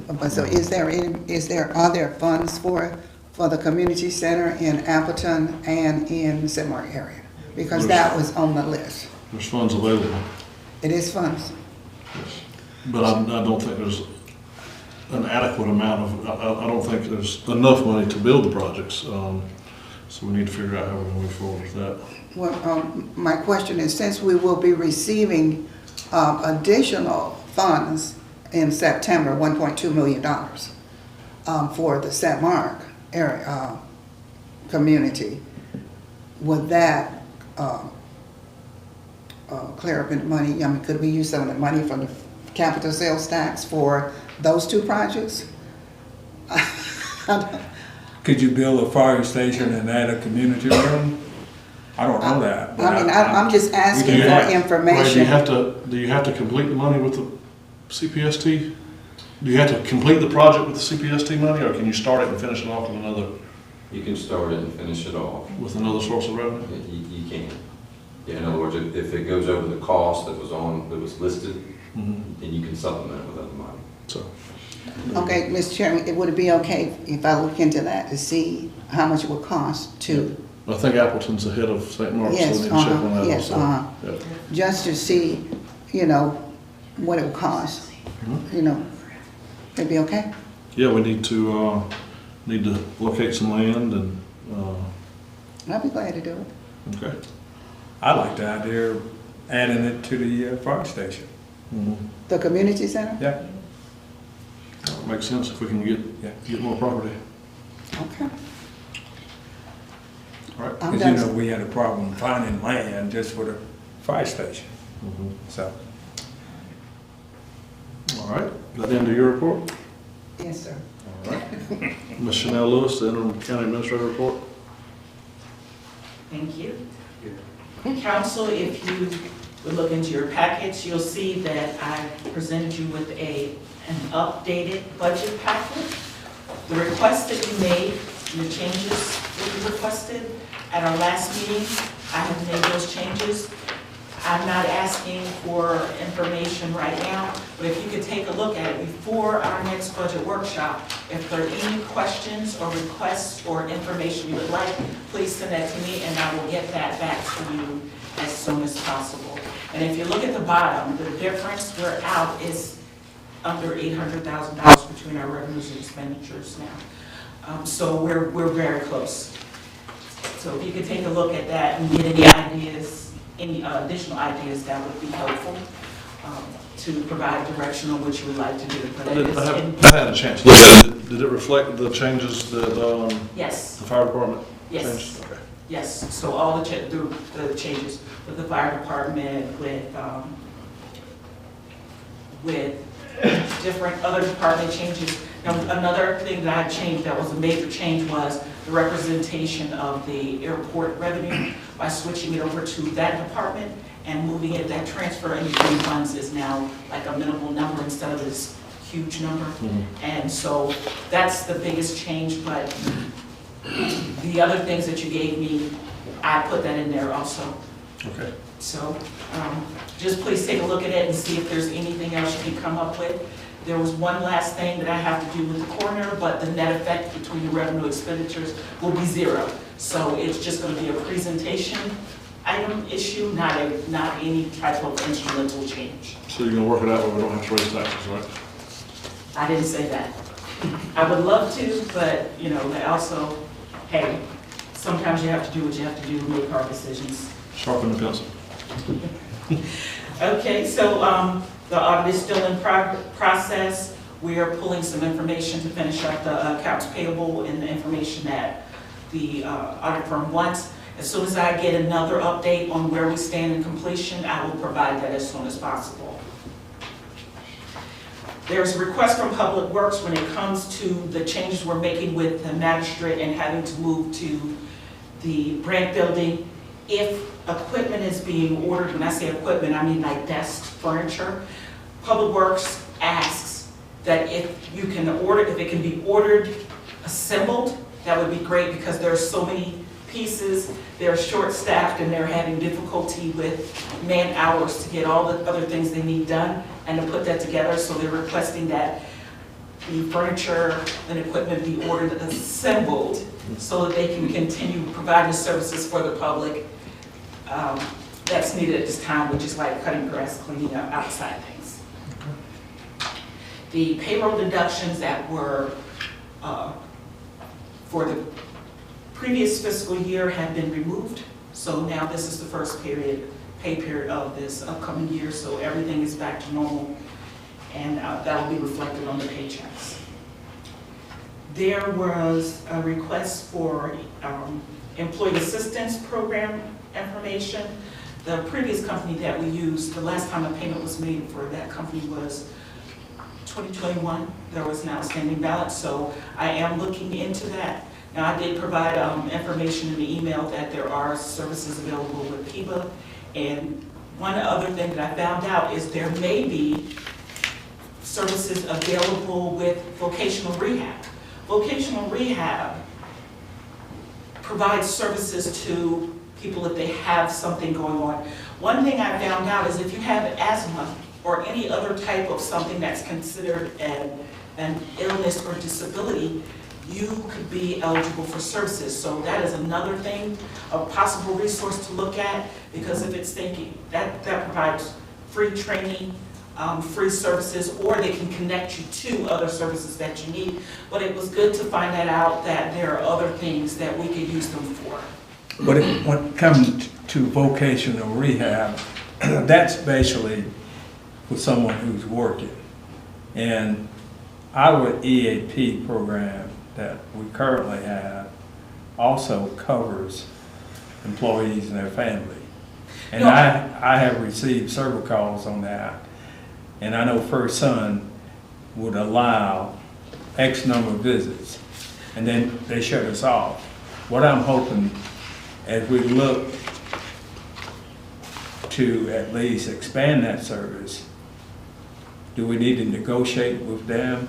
But so are there funds for the community center in Appleton and in the St. Mark area? Because that was on the list. There's funds available. It is funds. Yes. But I don't think there's an adequate amount I don't think there's enough money to build the projects. So we need to figure out how we're going to move forward with that. Well, my question is, since we will be receiving additional funds in September, $1.2 million for the St. Mark area community, would that clear up any money? I mean, could we use some of the money from the capital sales tax for those two projects? Could you build a fire station and add a community room? I don't know that. but I mean, I'm just asking for Ray, information. do you have to complete the money with the CPST? Do you have to complete the project with the CPST money, or can you start it and finish it off You can start it and finish it off. with another source of revenue? You can. Yeah, in other words, if it goes over the cost that was listed, then you can supplement it with other money. So, Okay, Mr. Chairman, would it be okay if I look into that to see how much it would cost to, I think Appleton's ahead of St. Mark's, so we Yes, need to check on that yes, also. Yeah. just to see, what it would cost? It'd be okay? Yeah, we need to locate some land and, I'd be glad to do it. okay. I like the idea of adding it to the fire station. The community center? Yeah, That makes sense if we can get more property. Okay. All right. I'm because done. we had a problem finding land just for the fire station. So, All right, that the end of your report? Yes, sir. All right. Ms. Chanel Lewis, the interim county administrator report. Thank you. Council, if you would look into your package, you'll see that I presented you with an updated budget packet. The request that you made, the changes that you requested at our last meeting, I have made those changes. I'm not asking for information right now, but if you could take a look at it before our next budget workshop, if there are any questions or requests or information you would like, please send that to me and I will get that back to you as soon as possible. And if you look at the bottom, the difference we're out is under $800,000 between our revenues and expenditures now. So we're very close. So if you could take a look at that and get any ideas, any additional ideas, that would be helpful to provide direction on what you would like to do. But I had a chance to look at it. Did it reflect the changes that yes, the fire department yes, changed? Okay. yes. So all the changes with the fire department, with different other department changes. Now, another thing that I changed that was a major change was the representation of the airport revenue by switching it over to that department and moving it, that transfer in between funds is now like a minimal number instead of this huge number. And so that's the biggest change, but the other things that you gave me, I put that in there also. Okay. So just please take a look at it and see if there's anything else you can come up with. There was one last thing that I have to do with the coroner, but the net effect between the revenue expenditures will be zero. So it's just going to be a presentation item issue, not any type of instrumental change. So you're gonna work it out where we don't have to raise taxes, right? I didn't say that. I would love to, but, you know, I also, hey, sometimes you have to do what you have to do to make hard decisions. Sharpen the pencil. Okay, so the audit is still in process. We are pulling some information to finish up the accounts payable and the information that the audit firm wants. As soon as I get another update on where we stand in completion, I will provide that as soon as possible. There's a request from Public Works when it comes to the changes we're making with the magistrate and having to move to the Brant building. If equipment is being ordered, when I say equipment, I mean like desk furniture, Public Works asks that if you can order, if it can be ordered assembled, that would be great because there are so many pieces, they're short-staffed and they're having difficulty with man hours to get all the other things they need done and to put that together. So they're requesting that the furniture and equipment be ordered assembled so that they can continue providing services for the public that's needed at this time, which is like cutting grass, cleaning up outside things. The payroll deductions that were for the previous fiscal year have been removed. So now this is the first pay period of this upcoming year, so everything is back to normal, and that will be reflected on the paychecks. There was a request for employee assistance program information. The previous company that we used, the last time a payment was made for that company was 2021. There was an outstanding balance, so I am looking into that. Now, I did provide information in the email that there are services available with PIBA, and one other thing that I found out is there may be services available with vocational rehab. Vocational rehab provides services to people if they have something going on. One thing I found out is if you have asthma or any other type of something that's considered an illness or disability, you could be eligible for services. So that is another thing, a possible resource to look at, because if it's thinking, that provides free training, free services, or they can connect you to other services that you need. But it was good to find that out, that there are other things that we could use them for. but when it comes to vocational rehab, that's basically for someone who's working. And our EAP program that we currently have also covers employees and their family. And No. I have received several calls on that. And I know First Son would allow X number of visits, and then they shut us off. What I'm hoping, as we look to at least expand that service, do we need to negotiate with them?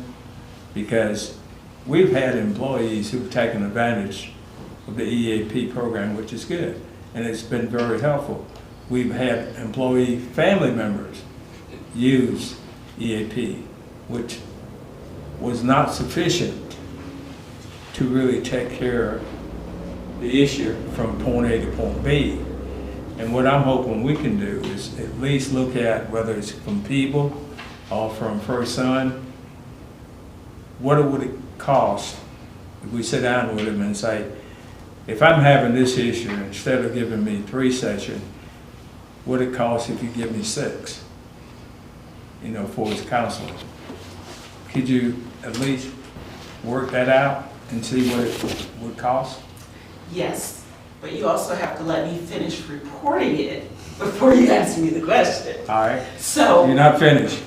Because we've had employees who've taken advantage of the EAP program, which is good, and it's been very helpful. We've had employee family members use EAP, which was not sufficient to really take care of the issue from point A to point B. And what I'm hoping we can do is at least look at whether it's from people or from First Son, what would it cost if we sit down with them and say, if I'm having this issue, instead of giving me 3 sessions, what it costs if you give me 6, for his counseling? Could you at least work that out and see what it would cost? Yes, but you also have to let me finish reporting it before you ask me the question. All right, So. you're not finished.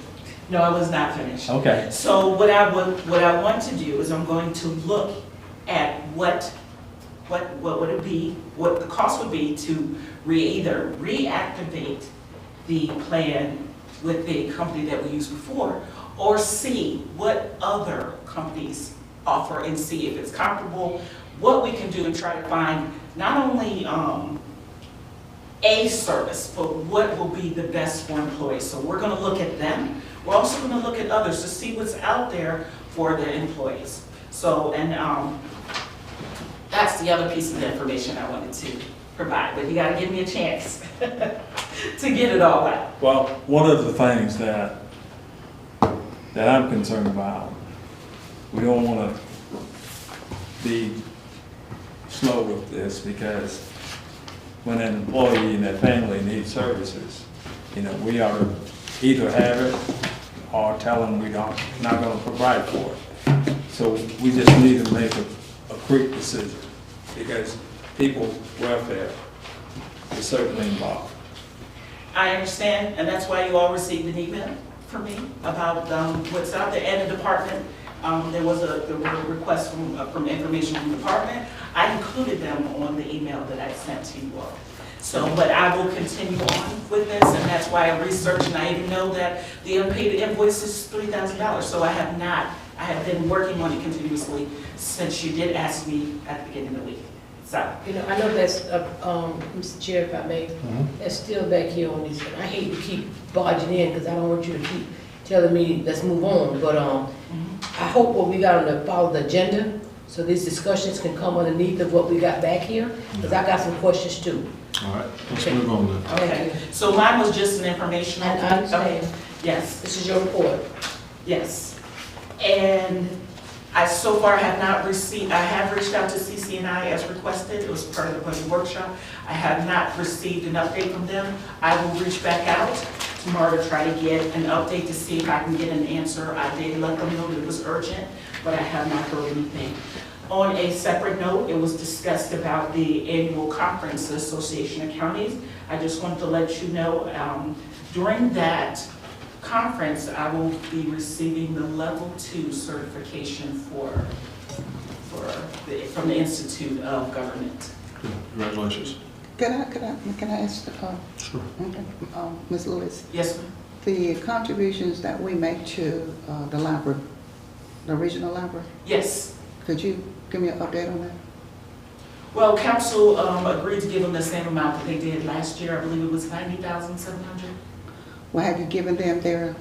No, I was not finished. Okay. So what I want to do is I'm going to look at what would it be, what the cost would be to either reactivate the plan with the company that we used before, or see what other companies offer and see if it's comparable, what we can do and try to find not only a service, but what will be the best for employees. So we're going to look at them. We're also going to look at others to see what's out there for the employees. So, and that's the other piece of information I wanted to provide, but you got to give me a chance to get it all out. Well, one of the things that I'm concerned about, we don't want to be slow with this, because when an employee and their family needs services, we ought to either have it or tell them we're not going to provide for it. So we just need to make a quick decision, because people's welfare is certainly involved. I understand, and that's why you all received an email from me about what's out there, and the department. There were requests from information from the department. I included them on the email that I sent to you all. So, but I will continue on with this, and that's why I researched, and I even know that the unpaid invoice is $3,000. So I have been working on it continuously since you did ask me at the beginning of the week. So. I know that's, Mr. Chair, if I may, that's still back here on this, and I hate to keep barging in, because I don't want you to keep telling me, let's move on, but I hope what we got on follow the agenda, so these discussions can come underneath of what we got back here, because I got some questions too. All right, let's move on then. Okay, so mine was just an informational. I understand. Yes. This is your report. Yes. And I so far have not received, I have reached out to CCNI as requested. It was part of the budget workshop. I have not received an update from them. I will reach back out tomorrow to try to get an update to see if I can get an answer. I did let them know that it was urgent, but I have not heard anything. On a separate note, it was discussed about the annual conference, the Association of Counties. I just wanted to let you know, during that conference, I will be receiving the level 2 certification from the Institute of Government. Congratulations. Can I ask, Sure. Ms. Lewis, Yes, ma'am. the contributions that we make to the library, the regional library, Yes. could you give me an update on that? Well, council agreed to give them the same amount that they did last year. I believe it was $90,700. Well, have you given them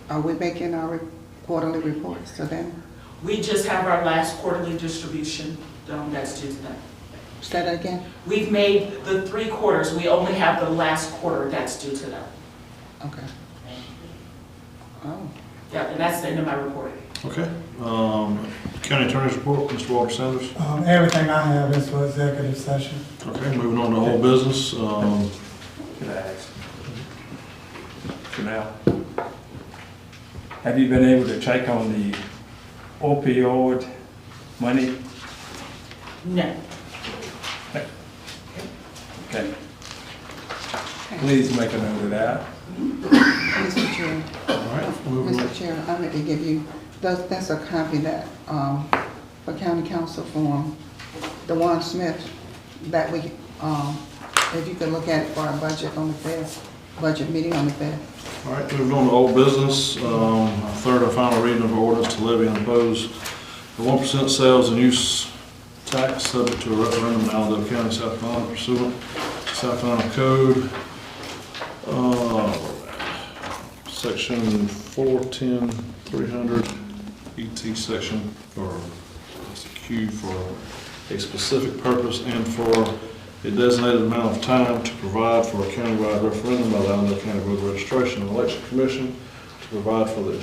are we making our quarterly reports to them? We just have our last quarterly distribution that's due to them. Say that again? We've made the 3 quarters. We only have the last quarter that's due to them. Okay. Oh. Yeah, and that's the end of my report. Okay. County Attorney's report, Mr. Walter Sanders. Everything I have is for executive session. Okay, moving on to whole business. Can I ask? Chanel, have you been able to take on the opioid money? No. Okay. Please make a note of that. Mr. Chair, All right, moving on. Mr. Chair, I meant to give you, that's a copy that, for county council form, the one Smith, that we, if you could look at it for our budget on the 5th, budget meeting on the 5th. All right, moving on to old business, our third and final reading of ordinance to levy and impose a 1% sales and use tax subject to a referendum in Allendale County, South Carolina pursuant to South Carolina Code, section 410-300, ET section, or it's a Q for a specific purpose and for a designated amount of time to provide for a countywide referendum by the Allendale County Voter Registration and Election Commission to provide for the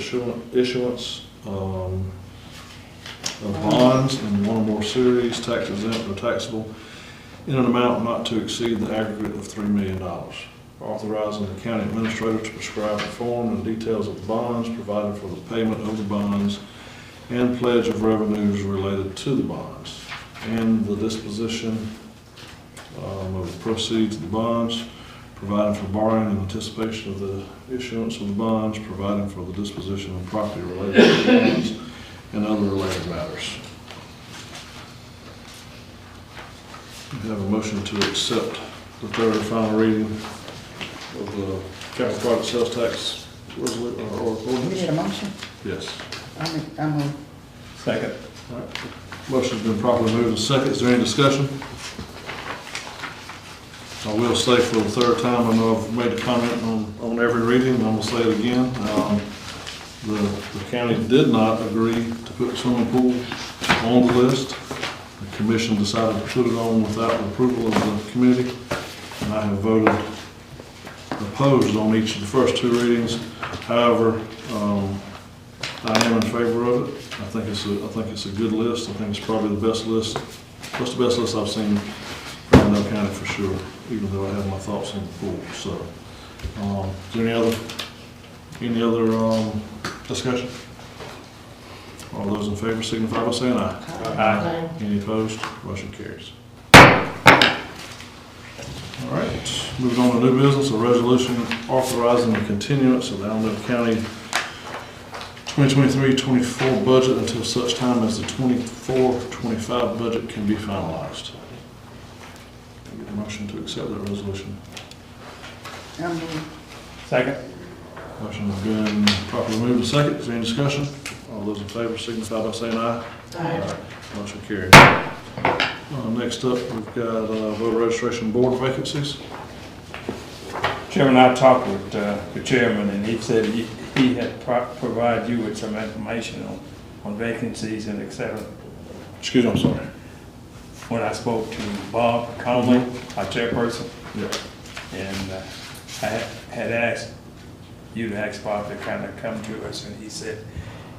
issuance of bonds in one or more series, tax exempt or taxable, in an amount not to exceed the aggregate of $3 million. Authorizing the county administrator to prescribe the form and details of the bonds, providing for the payment of the bonds and pledge of revenues related to the bonds, and the disposition of the proceeds of the bonds, providing for borrowing in anticipation of the issuance of the bonds, providing for the disposition of property related to the bonds, and other related matters. We have a motion to accept the third and final reading of the capital project sales tax resolution or You ordinance. need a motion? Yes. I move. Second. All right. Motion's been properly moved and second. Is there any discussion? I will say for the third time, I know I've made a comment on every reading, and I'm gonna say it again. The county did not agree to put the swimming pool on the list. The commission decided to put it on without the approval of the committee, and I have voted opposed on each of the first two readings. However, I am in favor of it. I think it's a good list. I think it's probably the best list. What's the best list I've seen from Allendale County for sure, even though I have my thoughts on the pool. So, is there any other discussion? All those in favor signify by saying aye. Aye. Any opposed? Motion carries. All right, moving on to new business, a resolution authorizing the continuance of the Allendale County 2023-24 budget until such time as the 24-25 budget can be finalized. Can I get a motion to accept that resolution? I move. Second. Motion has been properly moved and second. Is there any discussion? All those in favor signify by saying aye. Aye. Motion carries. Next up, we've got voter registration board vacancies. Chairman, I talked with the chairman, and he said he had provided you with some information on vacancies and et cetera. Excuse me, I'm sorry. When I spoke to Bob Conley, our chairperson, Yeah. and I had asked you to ask Bob to kind of come to us, and he said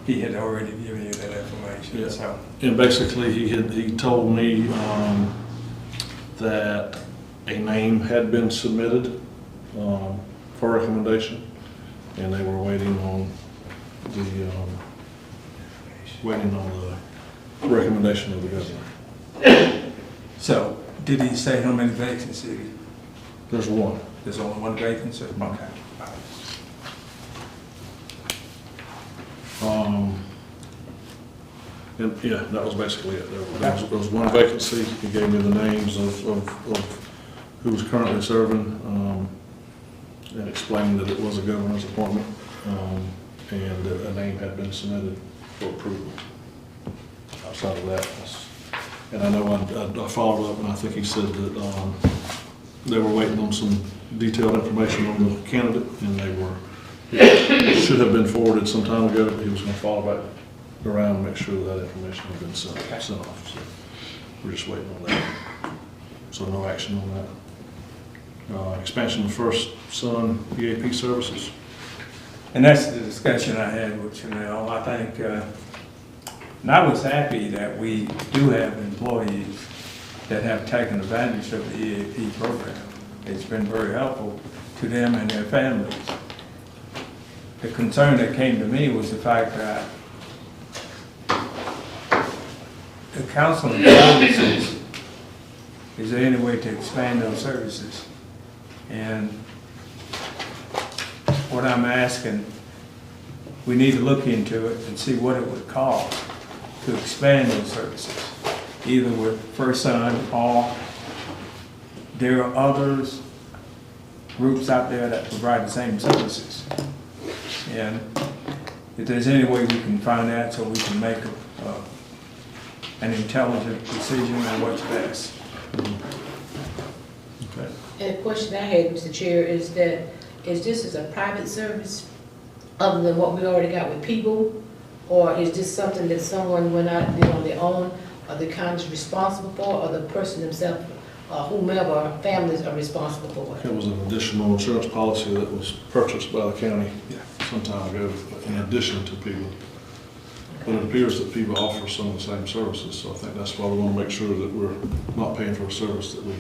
he had already given you that information, Yeah. so. And basically, he told me that a name had been submitted for recommendation, and they were waiting on the recommendation of the governor. So, did he say how many vacancies? There's one. There's only one vacancy? Okay. And yeah, that was basically it. There was one vacancy. He gave me the names of who was currently serving, and explained that it was a governor's appointment, and that a name had been submitted for approval. Outside of that, and I know I followed up, and I think he said that they were waiting on some detailed information on the candidate, and it should have been forwarded some time ago. He was going to follow back around and make sure that information had been sent off. So we're just waiting on that. So no action on that. Expansion of First Son EAP services. And that's the discussion I had with Chanel. I think, and I was happy that we do have employees that have taken advantage of the EAP program. It's been very helpful to them and their families. The concern that came to me was the fact that the counseling services, is there any way to expand those services? And what I'm asking, we need to look into it and see what it would cost to expand those services, either with First Son or there are others, groups out there that provide the same services. And if there's any way we can find that so we can make an intelligent decision on what's best. Okay. And the question I had, Mr. Chair, is that, is this as a private service other than what we already got with people? Or is this something that someone went out and did on their own, or the county's responsible for, or the person themselves, or whomever, families are responsible for it? It was an additional insurance policy that was purchased by the county some time ago in addition to people. But it appears that people offer some of the same services, so I think that's why we want to make sure that we're not paying for a service that we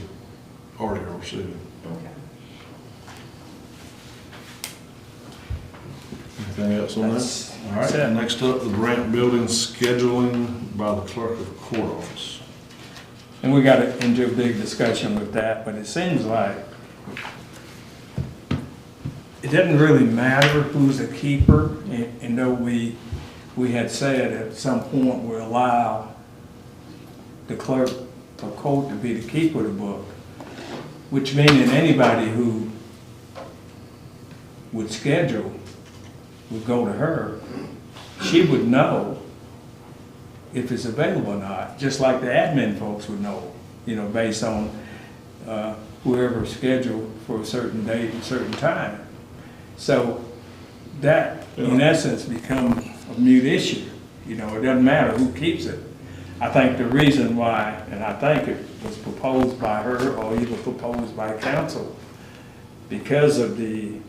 already are receiving. Okay. Anything else on that? All right, and next up, the Brant Building scheduling by the clerk of the court office. And we got into a big discussion with that, but it seems like it doesn't really matter who's the keeper, and though we had said at some point we'll allow the clerk of court to be the keeper of the book, which meaning anybody who would schedule would go to her. She would know if it's available or not, just like the admin folks would know, you know, based on whoever's scheduled for a certain date and certain time. So that, in essence, becomes a mute issue. You know, it doesn't matter who keeps it. I think the reason why, and I think it was proposed by her or even proposed by council, because of the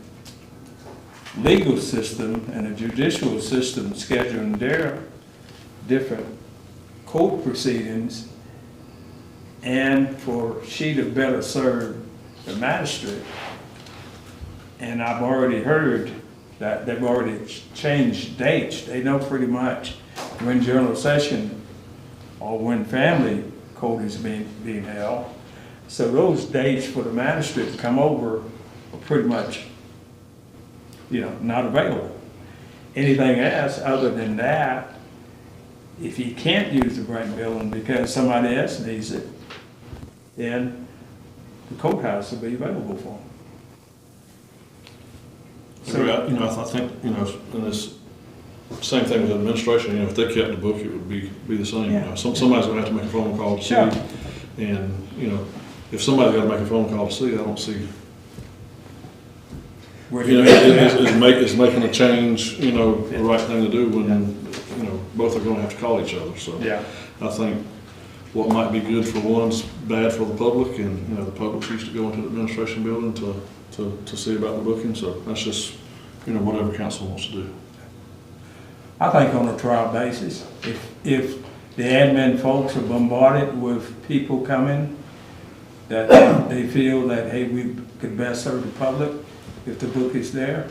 legal system and the judicial system scheduling their different court proceedings, and for she to better serve the magistrate. And I've already heard that they've already changed dates. They know pretty much when general session or when family court is being held. So those dates for the magistrate to come over are pretty much, you know, not available. Anything else other than that, if he can't use the Brant building because somebody else needs it, then the courthouse will be available for him. So, you know, I think, you know, in this, same thing with administration, you know, if they kept the book, it would be the same. You know, somebody's gonna have to make a phone call to see. Sure. And, you know, if somebody's gotta make a phone call to see, I don't see, Where do you know, you is making a change, you know, the right thing to do when, you know, both are gonna have to call each other, so. Yeah. I think what might be good for one's bad for the public, and, you know, the public's used to going to the administration building to see about the booking, so that's just, you know, whatever council wants to do. I think on a trial basis, if the admin folks are bombarded with people coming, that they feel that, hey, we could best serve the public, if the book is there,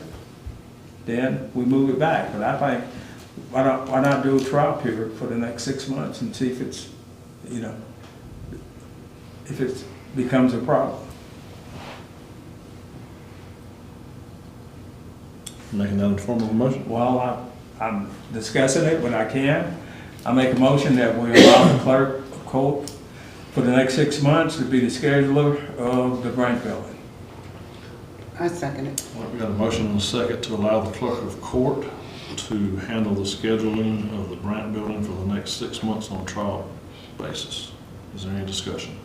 then we move it back. But I think, why not do a trial period for the next 6 months and see if it's, you know, if it becomes a problem. Making that in the form of a motion? Well, I'm discussing it, but I can. I make a motion that we allow the clerk of court for the next 6 months to be the scheduler of the Brant building. I second it. All right, we got a motion and a second to allow the clerk of court to handle the scheduling of the Brant building for the next 6 months on a trial basis. Is there any discussion?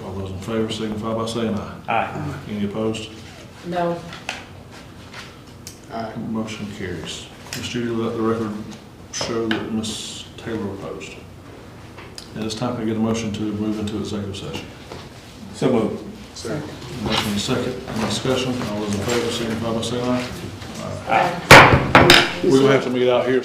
All those in favor signify by saying aye. Aye. Any opposed? No. Motion carries. Ms. Judy, let the record show that Ms. Taylor opposed. At this time, can I get a motion to move into executive session? So moved. Second. Motion and second. Any discussion? All those in favor signify by saying aye. Aye. We're gonna have to meet out here.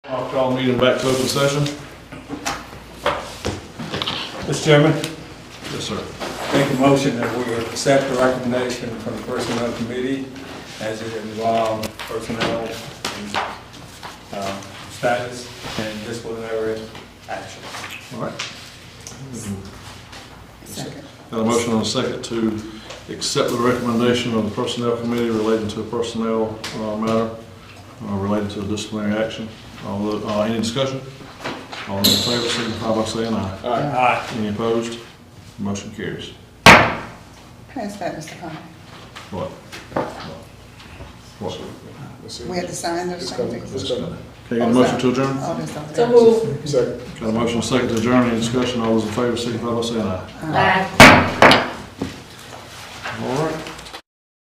I'll call the meeting back to open session. Mr. Chairman, Yes, sir. make a motion that we accept the recommendation from the Personnel Committee as it involves personnel status and disciplinary action. All right. Second. Got a motion and a second to accept the recommendation of the Personnel Committee relating to a personnel matter related to a disciplinary action. Any discussion? All those in favor signify by saying aye. Aye. Any opposed? Motion carries. Pass that, Mr. Hall. What? What? Let's see. We had to sign those It's coming, things. it's coming. Can you get a motion to adjourn? Oh, that's over So there. move. Second. Got a motion and a second to adjourn. Any discussion? All those in favor signify by saying aye. Aye. All right.